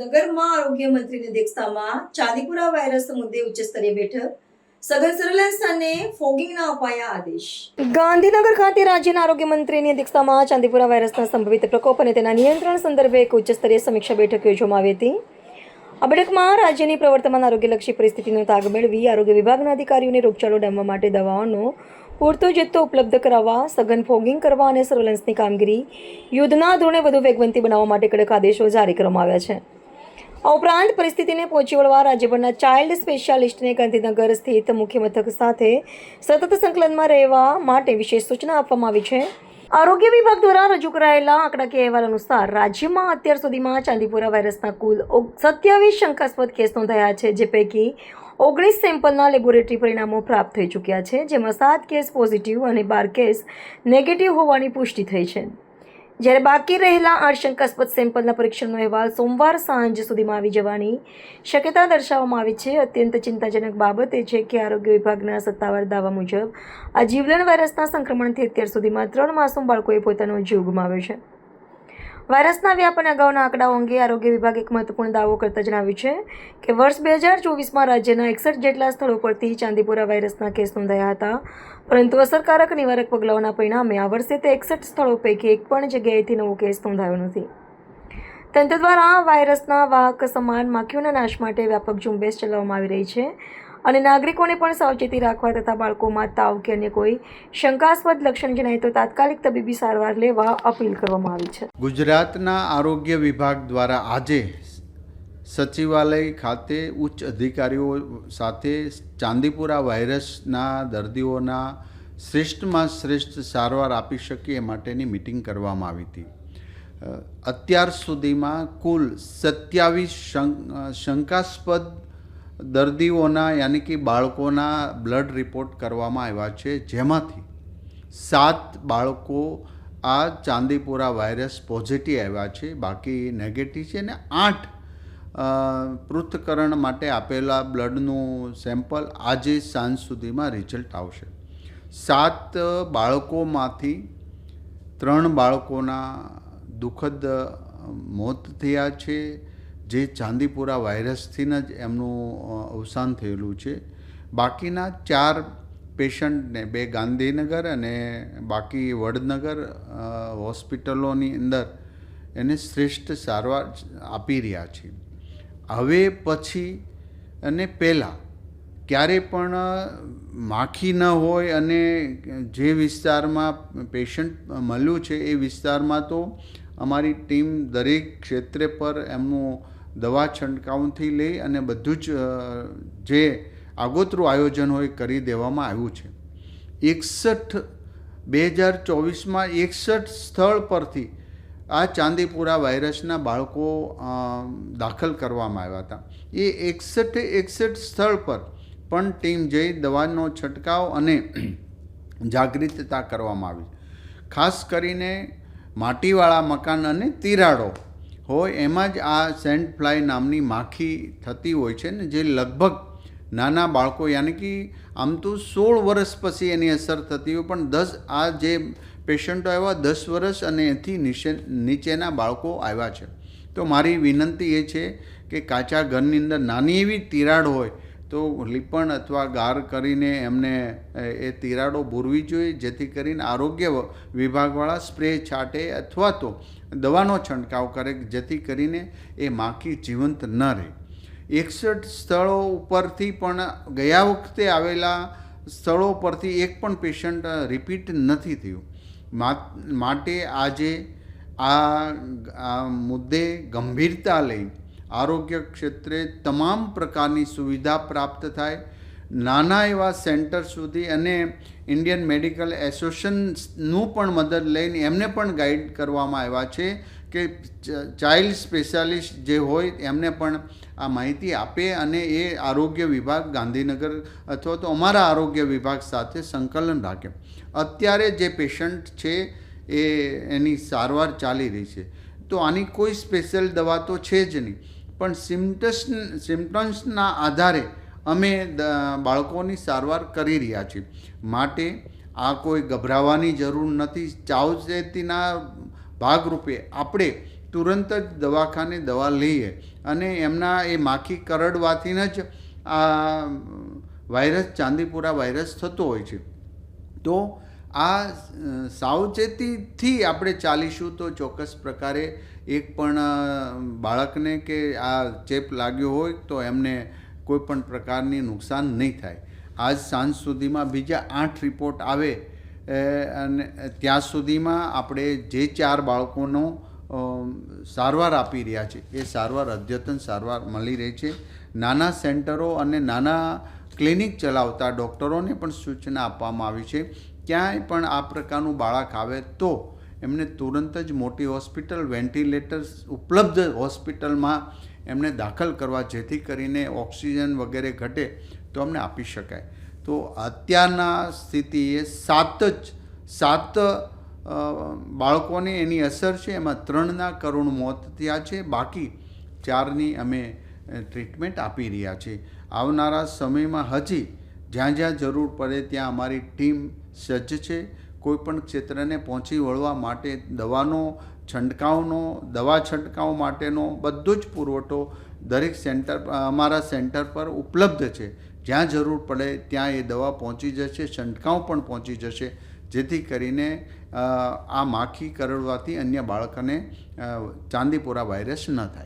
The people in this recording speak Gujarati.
ગાંધીનગરમાં આરોગ્ય મંત્રીની અધ્યક્ષતામાં ચાંદીપુરા વાયરસ મુદ્દે ઉચ્ચસ્તરીય બેઠક, સઘન સર્વેલન્સ અને ફોગિંગના અપાયા આદેશ. ગાંધીનગર ખાતે રાજ્યના આરોગ્ય મંત્રીની અધ્યક્ષતામાં ચાંદીપુરા વાયરસના સંભવિત પ્રકોપ અને તેના નિયંત્રણ સંદર્ભે એક ઉચ્ચસ્તરીય સમીક્ષા બેઠક યોજવામાં આવી હતી. આ બેઠકમાં રાજ્યની પ્રવર્તમાન આરોગ્યલક્ષી પરિસ્થિતિનો તાગ મેળવી આરોગ્ય વિભાગના અધિકારીઓને રોગચાળો ડામવા માટે દવાઓનો પૂરતો જથ્થો ઉપલબ્ધ કરાવવા, સઘન ફોગિંગ કરવા અને સર્વેલન્સની કામગીરી યુદ્ધના ધોરણે વધુ વેગવંતી બનાવવા માટે કડક આદેશો જારી કરવામાં આવ્યા છે. આ ઉપરાંત પરિસ્થિતિને પહોંચી વળવા રાજ્યભરના ચાઇલ્ડ સ્પેશિયાલિસ્ટને ગાંધીનગર સ્થિત મુખ્ય મથક સાથે સતત સંકલનમાં રહેવા માટે વિશેષ સૂચના આપવામાં આવી છે. આરોગ્ય વિભાગ દ્વારા રજૂ કરાયેલા આંકડાકીય અહેવાલ અનુસાર રાજ્યમાં અત્યાર સુધીમાં ચાંદીપુરા વાયરસના કુલ 27 શંકાસ્પદ કેસ નોંધાયા છે, જે પૈકી 19 સેમ્પલના લેબોરેટરી પરિણામો પ્રાપ્ત થઈ ચૂક્યા છે, જેમાં 7 કેસ પોઝિટિવ અને 12 કેસ નેગેટિવ હોવાની પુષ્ટિ થઈ છે. જ્યારે બાકી રહેલા 8 શંકાસ્પદ સેમ્પલના પરીક્ષણનો અહેવાલ સોમવાર સાંજ સુધીમાં આવી જવાની શક્યતા દર્શાવવામાં આવી છે. અત્યંત ચિંતાજનક બાબત એ છે કે આરોગ્ય વિભાગના સત્તાવાર દાવા મુજબ આ જીવલેણ વાયરસના સંક્રમણથી અત્યાર સુધીમાં 3 માસૂમ બાળકોએ પોતાનો જીવ ગુમાવ્યો છે. વાયરસના વ્યાપ અને અગાઉના આંકડાઓ અંગે આરોગ્ય વિભાગે એક મહત્વપૂર્ણ દાવો કરતા જણાવ્યું છે કે વર્ષ 2024માં રાજ્યના 61 જેટલા સ્થળો પરથી ચાંદીપુરા વાયરસના કેસ નોંધાયા હતા, પરંતુ અસરકારક નિવારક પગલાઓના પરિણામે આ વર્ષે તે 61 સ્થળો પૈકી એક પણ જગ્યાએથી નવો કેસ નોંધાયો નથી. તંત્ર દ્વારા વાયરસના વાહક સમાન માખીઓના નાશ માટે વ્યાપક ઝુંબેશ ચલાવવામાં આવી રહી છે અને નાગરિકોને પણ સાવચેતી રાખવા તથા બાળકોમાં તાવ કે અન્ય કોઈ શંકાસ્પદ લક્ષણ જણાય તો તાત્કાલિક તબીબી સારવાર લેવા અપીલ કરવામાં આવી છે. ગુજરાતના આરોગ્ય વિભાગ દ્વારા આજે સચિવાલય ખાતે ઉચ્ચ અધિકારીઓ સાથે ચાંદીપુરા વાયરસના દર્દીઓના શ્રેષ્ઠમાં શ્રેષ્ઠ સારવાર આપી શકે એ માટેની મિટિંગ કરવામાં આવી હતી. અત્યાર સુધીમાં કુલ 27 શંકાસ્પદ દર્દીઓના યાની કે બાળકોના બ્લડ રિપોર્ટ કરવામાં આવ્યા છે, જેમાંથી 7 બાળકો આ ચાંદીપુરા વાયરસ પોઝિટિવ આવ્યા છે, બાકી નેગેટિવ છે, અને 8 પૃથ્થકરણ માટે આપેલા બ્લડનું સેમ્પલ આજે સાંજ સુધીમાં રિઝલ્ટ આવશે. 7 બાળકોમાંથી 3 બાળકોના દુઃખદ મોત થયા છે, જે ચાંદીપુરા વાયરસથી જ એમનું અવસાન થયેલું છે. બાકીના 4 પેશન્ટને, 2 ગાંધીનગર અને બાકી વડનગર હોસ્પિટલોની અંદર એને શ્રેષ્ઠ સારવાર આપી રહ્યા છે. હવે પછી અને પહેલાં ક્યારે પણ માખી ન હોય અને જે વિસ્તારમાં પેશન્ટ મળ્યું છે એ વિસ્તારમાં તો અમારી ટીમ દરેક ક્ષેત્રે પર એમનું દવા છંટકાવથી લઈ અને બધું જ જે આગોતરું આયોજન હોય કરી દેવામાં આવ્યું છે. 2024માં 61 સ્થળ પરથી આ ચાંદીપુરા વાયરસના બાળકો દાખલ કરવામાં આવ્યા હતા. એ 61 સ્થળ પર પણ ટીમ જઈ દવાનો છંટકાવ અને જાગૃતતા કરવામાં આવી. ખાસ કરીને માટીવાળા મકાન અને તિરાડો હોય એમાં જ આ સેન્ટ ફ્લાય નામની માખી થતી હોય છે ને, જે લગભગ નાના બાળકો યાની કે આમ તો 16 વર્ષ પછી એની અસર થતી હોય, પણ આ જે પેશન્ટો આવ્યા 10 વર્ષ અને એથી નીચેના બાળકો આવ્યા છે. તો મારી વિનંતી એ છે કે કાચા ઘરની અંદર નાની એવી તિરાડ હોય તો લીપણ અથવા ગાર કરીને એમને એ તિરાડો બૂરવી જોઈએ, જેથી કરીને આરોગ્ય વિભાગવાળા સ્પ્રે છાંટે અથવા તો દવાનો છંટકાવ કરે, જેથી કરીને એ માખી જીવંત ન રહે. 61 સ્થળો ઉપરથી પણ ગયા વખતે આવેલા સ્થળો પરથી એક પણ પેશન્ટ રિપીટ નથી થયું. માટે આજે આ મુદ્દે ગંભીરતા લઈ આરોગ્ય ક્ષેત્રે તમામ પ્રકારની સુવિધા પ્રાપ્ત થાય, નાના એવા સેન્ટર સુધી, અને ઇન્ડિયન મેડિકલ એસોસિએશનનું પણ મદદ લઈને એમને પણ ગાઈડ કરવામાં આવ્યા છે કે ચાઇલ્ડ સ્પેશિયાલિસ્ટ જે હોય એમને પણ આ માહિતી આપે અને એ આરોગ્ય વિભાગ ગાંધીનગર અથવા તો અમારા આરોગ્ય વિભાગ સાથે સંકલન રાખે. અત્યારે જે પેશન્ટ છે એની સારવાર ચાલી રહી છે, તો આની કોઈ સ્પેશિયલ દવા તો છે જ નહીં, પણ સિમ્ટમ્સના આધારે અમે બાળકોની સારવાર કરી રહ્યા છીએ. માટે આ કોઈ ગભરાવાની જરૂર નથી. સાવચેતીના ભાગરૂપે આપણે તુરંત જ દવાખાને દવા લઈએ અને એમના એ માખી કરડવાથી જ આ વાયરસ ચાંદીપુરા વાયરસ થતો હોય છે. તો આ સાવચેતીથી આપણે ચાલીશું તો ચોક્કસ પ્રકારે એક પણ બાળકને કે આ ચેપ લાગ્યો હોય તો એમને કોઈ પણ પ્રકારની નુકસાન નહીં થાય. આજ સાંજ સુધીમાં બીજા 8 રિપોર્ટ આવે અને ત્યાં સુધીમાં આપણે જે 4 બાળકોનો સારવાર આપી રહ્યા છે એ સારવાર અદ્યતન સારવાર મળી રહી છે. નાના સેન્ટરો અને નાના ક્લિનિક ચલાવતા ડૉક્ટરોને પણ સૂચના આપવામાં આવી છે ક્યાંય પણ આ પ્રકારનું બાળક આવે તો એમને તુરંત જ મોટી હોસ્પિટલ વેન્ટિલેટર્સ ઉપલબ્ધ હોસ્પિટલમાં એમને દાખલ કરવા, જેથી કરીને ઓક્સિજન વગેરે ઘટે તો અમને આપી શકાય. તો અત્યારના સ્થિતિએ 7 બાળકોને એની અસર છે, એમાં 3ના કરુણ મોત થયા છે, બાકી 4ની અમે ટ્રીટમેન્ટ આપી રહ્યા છીએ. આવનારા સમયમાં હજી જ્યાં જ્યાં જરૂર પડે ત્યાં અમારી ટીમ સજ્જ છે. કોઈપણ ક્ષેત્રને પહોંચી વળવા માટે દવા છંટકાવ માટેનો બધો જ પુરવઠો દરેક અમારા સેન્ટર પર ઉપલબ્ધ છે. જ્યાં જરૂર પડે ત્યાં એ દવા પહોંચી જશે, છંટકાવ પણ પહોંચી જશે, જેથી કરીને આ માખી કરડવાથી અન્ય બાળકને ચાંદીપુરા વાયરસ ન થાય.